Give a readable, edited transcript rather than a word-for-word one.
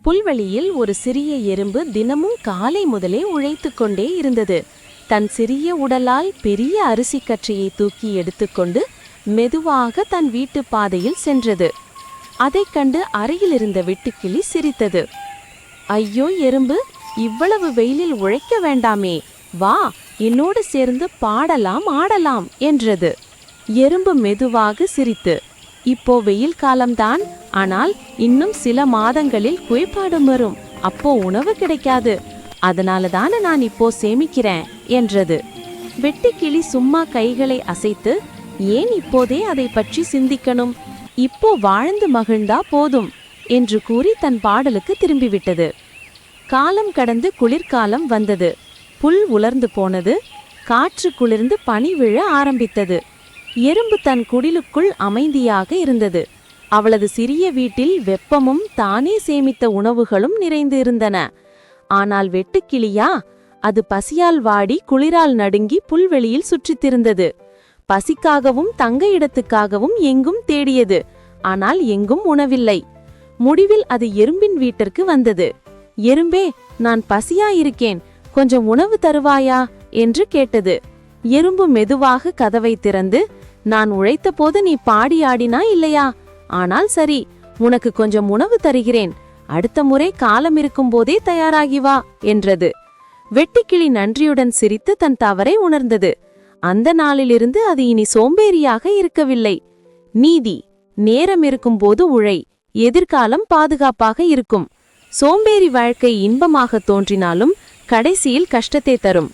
புல்வெளியில் ஒரு சிறிய எறும்பு தினமும் காலை முதலே உழைத்து கொண்டே இருந்தது. தன் சிறிய உடலால் பெரிய அரிசி கற்றையை தூக்கி எடுத்துக்கொண்டு மெதுவாக தன் வீட்டு பாதையில் சென்றது. அதைக் கண்டு அருகிலிருந்த வெட்டுக்கிளி சிரித்தது. ஐயோ எறும்பு, இவ்வளவு வெயிலில் உழைக்க வேண்டாமே, வா என்னோடு சேர்ந்து பாடலாம் ஆடலாம் என்றது. எறும்பு மெதுவாக சிரித்து, இப்போ வெயில் காலம்தான், ஆனால் இன்னும் சில மாதங்களில் குளிர்பாடும் வரும், அப்போ உணவு கிடைக்காது, அதனால தானே நான் இப்போ சேமிக்கிறேன் என்றது. வெட்டுக்கிளி சும்மா கைகளை அசைத்து, ஏன் இப்போதே அதை பற்றி சிந்திக்கணும், இப்போ வாழ்ந்து மகிழ்ந்தா போதும் என்று கூறி தன் பாடலுக்கு திரும்பிவிட்டது. காலம் கடந்து குளிர்காலம் வந்தது. புல் உலர்ந்து போனது. காற்று குளிர்ந்து பனி விழ ஆரம்பித்தது. எறும்பு தன் குடிலுக்குள் அமைதியாக இருந்தது. அவளது சிறிய வீட்டில் வெப்பமும் தானே சேமித்த உணவுகளும் நிறைந்து இருந்தன. ஆனால் வெட்டுக்கிளியா, அது பசியால் வாடி குளிரால் நடுங்கி புல்வெளியில் சுற்றித்திருந்தது. பசிக்காகவும் தங்க இடத்துக்காகவும் எங்கும் தேடியது. ஆனால் எங்கும் உணவில்லை. முடிவில் அது எறும்பின் வீட்டிற்கு வந்தது. எறும்பே, நான் பசியாயிருக்கேன், கொஞ்சம் உணவு தருவாயா என்று கேட்டது. எறும்பு மெதுவாக கதவை திறந்து, நான் உழைத்த போது நீ பாடி ஆடினா இல்லையா, ஆனால் சரி, உனக்கு கொஞ்சம் உணவு தருகிறேன், அடுத்த முறை காலம் இருக்கும் போதே தயாராகி வா என்றது. வெட்டுக்கிளி நன்றியுடன் சிரித்து தன் தவறை உணர்ந்தது. அந்த நாளிலிருந்து அது இனி சோம்பேறியாக இருக்கவில்லை. நீதி, நேரம் இருக்கும்போது உழை, எதிர்காலம் பாதுகாப்பாக இருக்கும். சோம்பேறி வாழ்க்கை இன்பமாக தோன்றினாலும் கடைசியில் கஷ்டத்தை தரும்.